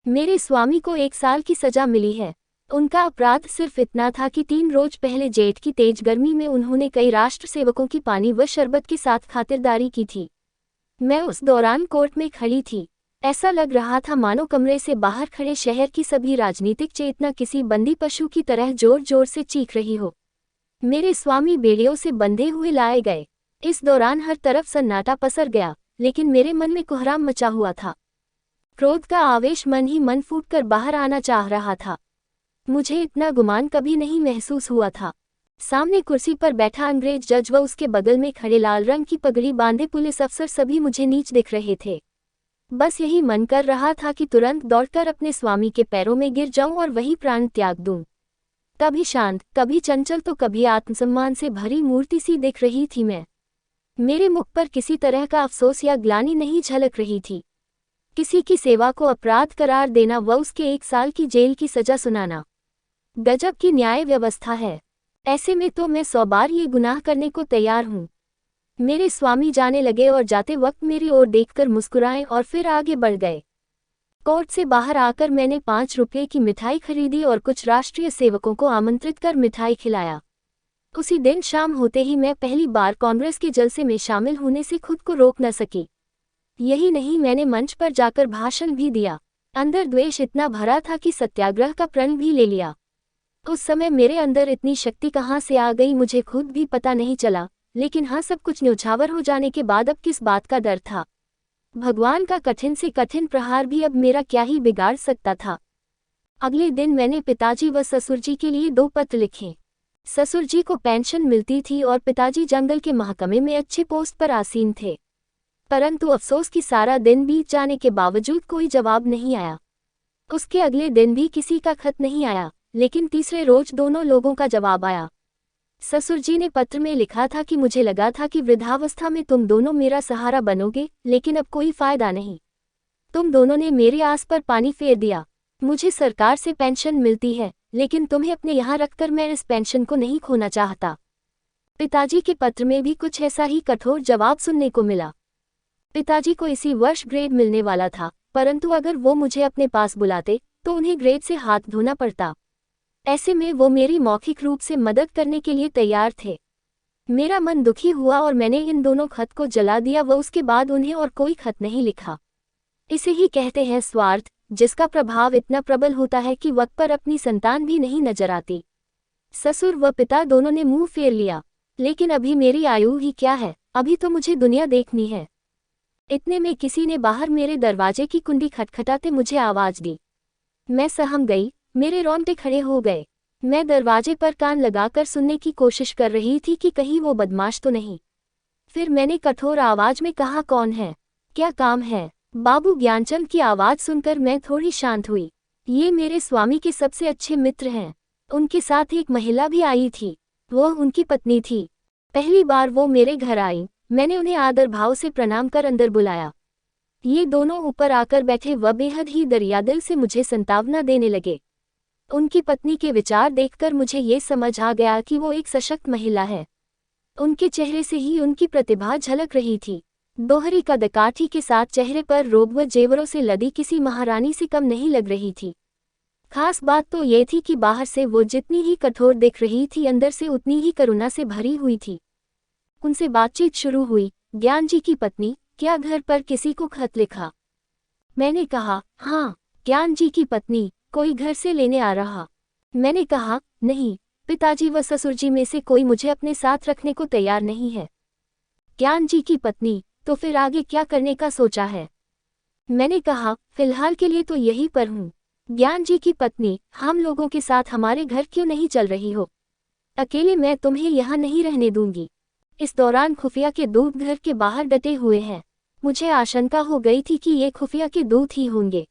मेरे स्वामी को 1 साल की सजा मिली है। उनका अपराध सिर्फ इतना था कि 3 रोज पहले जेठ की तेज गर्मी में उन्होंने कई राष्ट्र सेवकों की पानी व शरबत के साथ खातिरदारी की थी। मैं उस दौरान कोर्ट में खड़ी थी। ऐसा लग रहा था मानो कमरे से बाहर खड़े शहर की सभी राजनीतिक चेतना किसी बंदी पशु की तरह जोर जोर से चीख रही हो। मेरे स्वामी बेड़ियों से बंधे हुए लाए गए। इस दौरान हर तरफ सन्नाटा पसर गया, लेकिन मेरे मन में कोहराम मचा हुआ था। क्रोध का आवेश मन ही मन फूटकर बाहर आना चाह रहा था। मुझे इतना गुमान कभी नहीं महसूस हुआ था। सामने कुर्सी पर बैठा अंग्रेज जज व उसके बगल में खड़े लाल रंग की पगड़ी बांधे पुलिस अफसर सभी मुझे नीच दिख रहे थे। बस यही मन कर रहा था कि तुरंत दौड़कर अपने स्वामी के पैरों में गिर जाऊं और वही प्राण त्याग दूं। कभी शांत, कभी चंचल तो कभी आत्मसम्मान से भरी मूर्ति सी दिख रही थी मैं। मेरे मुख पर किसी तरह का अफसोस या ग्लानि नहीं झलक रही थी। किसी की सेवा को अपराध करार देना व उसके 1 साल की जेल की सजा सुनाना गजब की न्याय व्यवस्था है। ऐसे में तो मैं 100 बार ये गुनाह करने को तैयार हूँ। मेरे स्वामी जाने लगे और जाते वक्त मेरी ओर देखकर मुस्कुराए और फिर आगे बढ़ गए। कोर्ट से बाहर आकर मैंने 5 रुपये की मिठाई खरीदी और कुछ राष्ट्रीय सेवकों को आमंत्रित कर मिठाई खिलाया। उसी दिन शाम होते ही मैं पहली बार कांग्रेस के जलसे में शामिल होने से खुद को रोक न सकी। यही नहीं, मैंने मंच पर जाकर भाषण भी दिया। अंदर द्वेष इतना भरा था कि सत्याग्रह का प्रण भी ले लिया। उस समय मेरे अंदर इतनी शक्ति कहाँ से आ गई मुझे खुद भी पता नहीं चला, लेकिन हाँ, सब कुछ न्यौछावर हो जाने के बाद अब किस बात का डर था। भगवान का कठिन से कठिन प्रहार भी अब मेरा क्या ही बिगाड़ सकता था। अगले दिन मैंने पिताजी व ससुर जी के लिए 2 पत्र लिखे। ससुर जी को पेंशन मिलती थी और पिताजी जंगल के महकमे में अच्छे पोस्ट पर आसीन थे। परंतु अफसोस कि सारा दिन बीत जाने के बावजूद कोई जवाब नहीं आया। उसके अगले दिन भी किसी का खत नहीं आया, लेकिन तीसरे रोज दोनों लोगों का जवाब आया। ससुर जी ने पत्र में लिखा था कि मुझे लगा था कि वृद्धावस्था में तुम दोनों मेरा सहारा बनोगे, लेकिन अब कोई फायदा नहीं। तुम दोनों ने मेरी आस पर पानी फेर दिया। मुझे सरकार से पेंशन मिलती है, लेकिन तुम्हें अपने यहाँ रखकर मैं इस पेंशन को नहीं खोना चाहता। पिताजी के पत्र में भी कुछ ऐसा ही कठोर जवाब सुनने को मिला। पिताजी को इसी वर्ष ग्रेड मिलने वाला था, परंतु अगर वो मुझे अपने पास बुलाते तो उन्हें ग्रेड से हाथ धोना पड़ता। ऐसे में वो मेरी मौखिक रूप से मदद करने के लिए तैयार थे। मेरा मन दुखी हुआ और मैंने इन दोनों खत को जला दिया व उसके बाद उन्हें और कोई खत नहीं लिखा। इसे ही कहते हैं स्वार्थ, जिसका प्रभाव इतना प्रबल होता है कि वक्त पर अपनी संतान भी नहीं नजर आती। ससुर व पिता दोनों ने मुंह फेर लिया, लेकिन अभी मेरी आयु ही क्या है, अभी तो मुझे दुनिया देखनी है। इतने में किसी ने बाहर मेरे दरवाजे की कुंडी खटखटाते मुझे आवाज दी। मैं सहम गई, मेरे रोंगटे खड़े हो गए। मैं दरवाजे पर कान लगाकर सुनने की कोशिश कर रही थी कि कहीं वो बदमाश तो नहीं। फिर मैंने कठोर आवाज में कहा, कौन है, क्या काम है? बाबू ज्ञानचंद की आवाज सुनकर मैं थोड़ी शांत हुई। ये मेरे स्वामी के सबसे अच्छे मित्र हैं। उनके साथ एक महिला भी आई थी, वो उनकी पत्नी थी। पहली बार वो मेरे घर आई। मैंने उन्हें आदर भाव से प्रणाम कर अंदर बुलाया। ये दोनों ऊपर आकर बैठे व बेहद ही दरियादिल से मुझे संतावना देने लगे। उनकी पत्नी के विचार देखकर मुझे ये समझ आ गया कि वो एक सशक्त महिला है। उनके चेहरे से ही उनकी प्रतिभा झलक रही थी। दोहरी कदकाठी के साथ चेहरे पर रोब व जेवरों से लदी किसी महारानी से कम नहीं लग रही थी। खास बात तो ये थी कि बाहर से वो जितनी ही कठोर दिख रही थी, अंदर से उतनी ही करुणा से भरी हुई थी। उनसे बातचीत शुरू हुई। ज्ञान जी की पत्नी, क्या घर पर किसी को खत लिखा? मैंने कहा, हाँ। ज्ञान जी की पत्नी, कोई घर से लेने आ रहा? मैंने कहा, नहीं, पिताजी व ससुर जी में से कोई मुझे अपने साथ रखने को तैयार नहीं है। ज्ञान जी की पत्नी, तो फिर आगे क्या करने का सोचा है? मैंने कहा, फिलहाल के लिए तो यहीं पर हूँ। ज्ञान जी की पत्नी, हम लोगों के साथ हमारे घर क्यों नहीं चल रही हो? अकेले मैं तुम्हें यहाँ नहीं रहने दूंगी। इस दौरान खुफिया के दूत घर के बाहर डटे हुए हैं। मुझे आशंका हो गई थी कि ये खुफिया के दूत ही होंगे।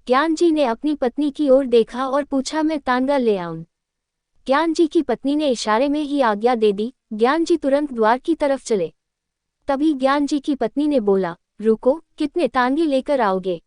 ज्ञान जी ने अपनी पत्नी की ओर देखा और पूछा, मैं तांगा ले आऊं? ज्ञान जी की पत्नी ने इशारे में ही आज्ञा दे दी। ज्ञान जी तुरंत द्वार की तरफ चले। तभी ज्ञान जी की पत्नी ने बोला, रुको, कितने तांगे लेकर आओगे?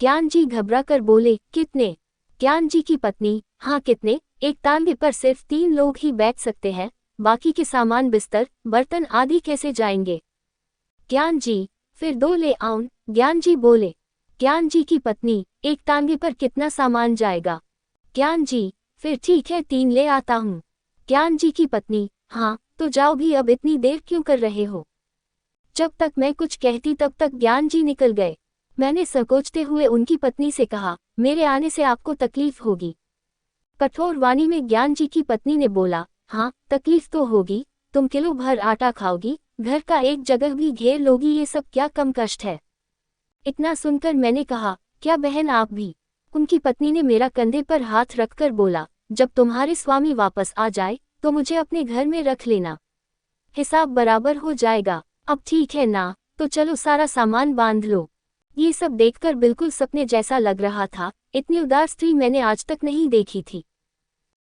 ज्ञान जी घबरा कर बोले, कितने? ज्ञान जी की पत्नी, हाँ कितने, एक तांगे पर सिर्फ 3 लोग ही बैठ सकते हैं, बाकी के सामान बिस्तर, बर्तन आदि कैसे जाएंगे? ज्ञान जी, फिर 2 ले आऊं? ज्ञान जी बोले। ज्ञान जी की पत्नी, एक तांगे पर कितना सामान जाएगा? ज्ञान जी, फिर ठीक है 3 ले आता हूँ। ज्ञान जी की पत्नी, हाँ तो जाओ भी, अब इतनी देर क्यों कर रहे हो? जब तक मैं कुछ कहती तब तक ज्ञान जी निकल गए। मैंने संकोचते हुए उनकी पत्नी से कहा, मेरे आने से आपको तकलीफ होगी। कठोर वाणी में ज्ञान जी की पत्नी ने बोला, हाँ तकलीफ तो होगी, तुम किलो भर आटा खाओगी, घर का एक जगह भी घेर लोगी, ये सब क्या कम कष्ट है? इतना सुनकर मैंने कहा, क्या बहन आप भी? उनकी पत्नी ने मेरा कंधे पर हाथ रखकर बोला, जब तुम्हारे स्वामी वापस आ जाए तो मुझे अपने घर में रख लेना, हिसाब बराबर हो जाएगा। अब ठीक है ना, तो चलो सारा सामान बांध लो। ये सब देखकर बिल्कुल सपने जैसा लग रहा था, इतनी उदार स्त्री मैंने आज तक नहीं देखी थी।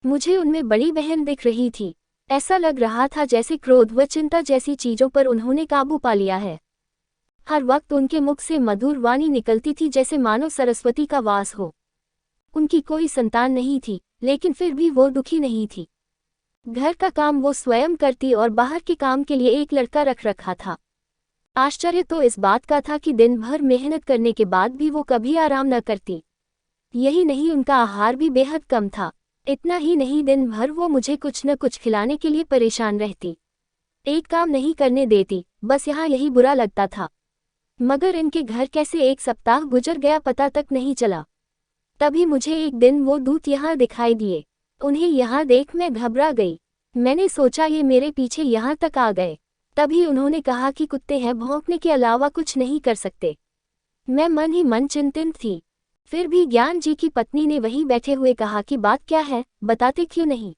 मुझे उनमें बड़ी बहन दिख रही थी। ऐसा लग रहा था जैसे क्रोध व चिंता जैसी चीजों पर उन्होंने काबू पा लिया है। हर वक्त उनके मुख से मधुर वाणी निकलती थी जैसे मानो सरस्वती का वास हो। उनकी कोई संतान नहीं थी, लेकिन फिर भी वो दुखी नहीं थी। घर का काम वो स्वयं करती और बाहर के काम के लिए एक लड़का रख रखा था। आश्चर्य तो इस बात का था कि दिन भर मेहनत करने के बाद भी वो कभी आराम न करती। यही नहीं, उनका आहार भी बेहद कम था। इतना ही नहीं, दिन भर वो मुझे कुछ न कुछ खिलाने के लिए परेशान रहती। एक काम नहीं करने देती, बस यहाँ यही बुरा लगता था। मगर इनके घर कैसे एक सप्ताह गुजर गया पता तक नहीं चला। तभी मुझे एक दिन वो दूत यहाँ दिखाई दिए। उन्हें यहाँ देख मैं घबरा गई। मैंने सोचा ये मेरे पीछे यहाँ तक आ गए। तभी उन्होंने कहा कि कुत्ते हैं, भौंकने के अलावा कुछ नहीं कर सकते। मैं मन ही मन चिंतित थी। फिर भी ज्ञान जी की पत्नी ने वहीं बैठे हुए कहा कि बात क्या है, बताते क्यों नहीं?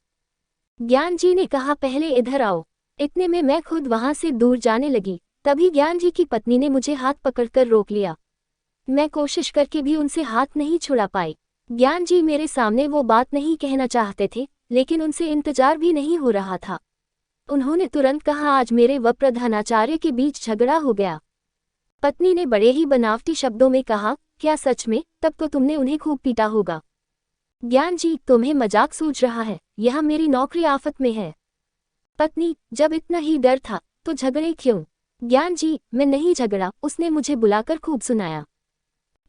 ज्ञान जी ने कहा, पहले इधर आओ। इतने में मैं खुद वहां से दूर जाने लगी। तभी ज्ञान जी की पत्नी ने मुझे हाथ पकड़कर रोक लिया। मैं कोशिश करके भी उनसे हाथ नहीं छुड़ा पाई। ज्ञान जी मेरे सामने वो बात नहीं कहना चाहते थे, लेकिन उनसे इंतजार भी नहीं हो रहा था। उन्होंने तुरंत कहा, आज मेरे व प्रधानाचार्य के बीच झगड़ा हो गया। पत्नी ने बड़े ही बनावटी शब्दों में कहा, क्या सच में? तब तो तुमने उन्हें खूब पीटा होगा। ज्ञान जी, तुम्हें मजाक सूझ रहा है, यहाँ मेरी नौकरी आफत में है। पत्नी, जब इतना ही डर था तो झगड़े क्यों? ज्ञान जी, मैं नहीं झगड़ा, उसने मुझे बुलाकर खूब सुनाया।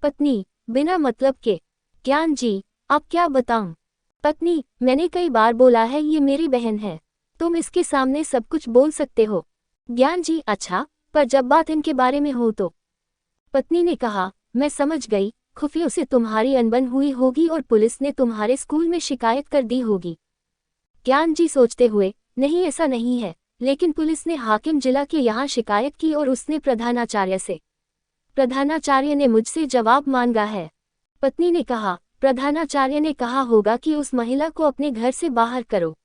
पत्नी, बिना मतलब के। ज्ञान जी, अब क्या बताऊं? पत्नी, मैंने कई बार बोला है ये मेरी बहन है, तुम इसके सामने सब कुछ बोल सकते हो। ज्ञान जी, अच्छा, पर जब बात इनके बारे में हो तो? पत्नी ने कहा, मैं समझ गई, खुफियों से तुम्हारी अनबन हुई होगी और पुलिस ने तुम्हारे स्कूल में शिकायत कर दी होगी। ज्ञान जी सोचते हुए, नहीं ऐसा नहीं है, लेकिन पुलिस ने हाकिम जिला के यहाँ शिकायत की और उसने प्रधानाचार्य से। प्रधानाचार्य ने मुझसे जवाब मांगा है। पत्नी ने कहा, प्रधानाचार्य ने कहा होगा कि उस महिला को अपने घर से बाहर करो।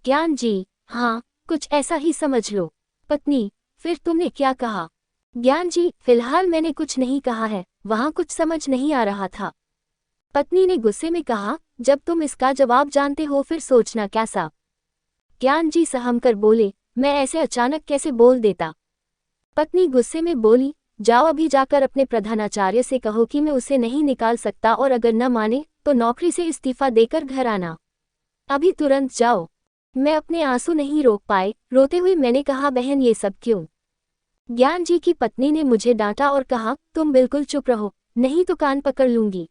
ज्ञान जी, हाँ, कुछ ऐसा ही समझ लो। पत्नी, फिर तुमने क्या कहा? ज्ञान जी, फिलहाल मैंने कुछ नहीं कहा है, वहाँ कुछ समझ नहीं आ रहा था। पत्नी ने गुस्से में कहा, जब तुम इसका जवाब जानते हो फिर सोचना कैसा? ज्ञान जी सहम कर बोले, मैं ऐसे अचानक कैसे बोल देता? पत्नी गुस्से में बोली, जाओ अभी जाकर अपने प्रधानाचार्य से कहो कि मैं उसे नहीं निकाल सकता और अगर न माने तो नौकरी से इस्तीफा देकर घर आना। अभी तुरंत जाओ। मैं अपने आंसू नहीं रोक पाए, रोते हुए मैंने कहा, बहन ये सब क्यों? ज्ञान जी की पत्नी ने मुझे डांटा और कहा, तुम बिल्कुल चुप रहो, नहीं तो कान पकड़ लूंगी।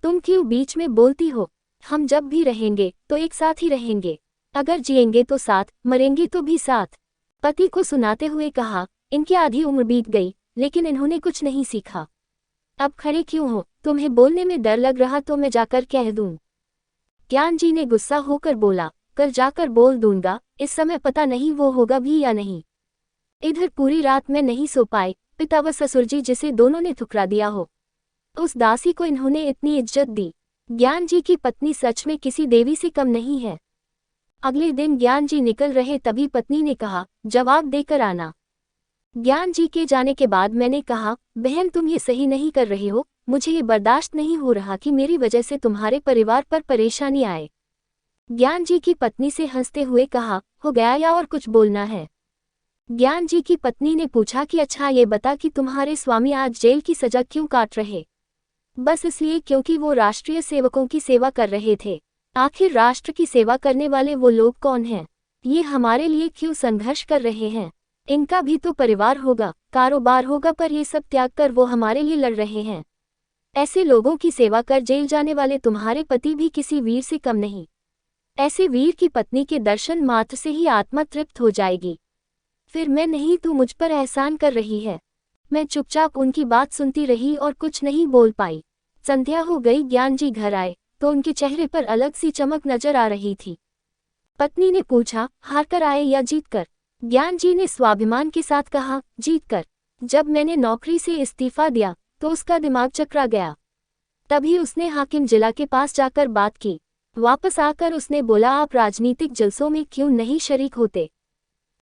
तुम क्यों बीच में बोलती हो? हम जब भी रहेंगे तो एक साथ ही रहेंगे, अगर जिएंगे तो साथ, मरेंगे तो भी साथ। पति को सुनाते हुए कहा, इनकी आधी उम्र बीत गई लेकिन इन्होंने कुछ नहीं सीखा। अब खड़े क्यों हो? तुम्हें बोलने में डर लग रहा तो मैं जाकर कह दूं। ज्ञान जी ने गुस्सा होकर बोला, कल जाकर बोल दूंगा, इस समय पता नहीं वो होगा भी या नहीं। इधर पूरी रात में नहीं सो पाए, पिता व ससुर जी जिसे दोनों ने ठुकरा दिया हो, उस दासी को इन्होंने इतनी इज्जत दी। ज्ञान जी की पत्नी सच में किसी देवी से कम नहीं है। अगले दिन ज्ञान जी निकल रहे तभी पत्नी ने कहा, जवाब देकर आना। ज्ञान जी के जाने के बाद मैंने कहा, बहन तुम ये सही नहीं कर रही हो, मुझे ये बर्दाश्त नहीं हो रहा कि मेरी वजह से तुम्हारे परिवार पर परेशानी आए। ज्ञान जी की पत्नी से हंसते हुए कहा, हो गया या और कुछ बोलना है? ज्ञान जी की पत्नी ने पूछा कि अच्छा ये बता कि तुम्हारे स्वामी आज जेल की सजा क्यों काट रहे? बस इसलिए क्योंकि वो राष्ट्रीय सेवकों की सेवा कर रहे थे। आखिर राष्ट्र की सेवा करने वाले वो लोग कौन हैं? ये हमारे लिए क्यों संघर्ष कर रहे हैं? इनका भी तो परिवार होगा, कारोबार होगा, पर ये सब त्याग कर वो हमारे लिए लड़ रहे हैं। ऐसे लोगों की सेवा कर जेल जाने वाले तुम्हारे पति भी किसी वीर से कम नहीं। ऐसे वीर की पत्नी के दर्शन मात्र से ही आत्मा तृप्त हो जाएगी। फिर मैं नहीं, तू मुझ पर एहसान कर रही है। मैं चुपचाप उनकी बात सुनती रही और कुछ नहीं बोल पाई। संध्या हो गई, ज्ञान जी घर आए तो उनके चेहरे पर अलग सी चमक नजर आ रही थी। पत्नी ने पूछा, हार कर आए या जीत कर? ज्ञान जी ने स्वाभिमान के साथ कहा, जीत कर। जब मैंने नौकरी से इस्तीफा दिया तो उसका दिमाग चकरा गया। तभी उसने हाकिम जिला के पास जाकर बात की। वापस आकर उसने बोला, आप राजनीतिक जलसों में क्यों नहीं शरीक होते?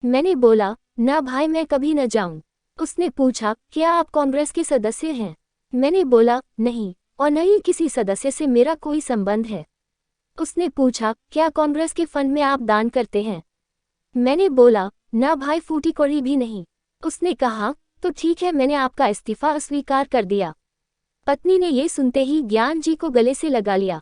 मैंने बोला, ना भाई, मैं कभी न जाऊं। उसने पूछा, क्या आप कांग्रेस के सदस्य हैं? मैंने बोला, नहीं, और न ही किसी सदस्य से मेरा कोई संबंध है। उसने पूछा, क्या कांग्रेस के फंड में आप दान करते हैं? मैंने बोला, ना भाई, फूटी कौड़ी भी नहीं। उसने कहा, तो ठीक है, मैंने आपका इस्तीफा अस्वीकार कर दिया। पत्नी ने ये सुनते ही ज्ञान जी को गले से लगा लिया।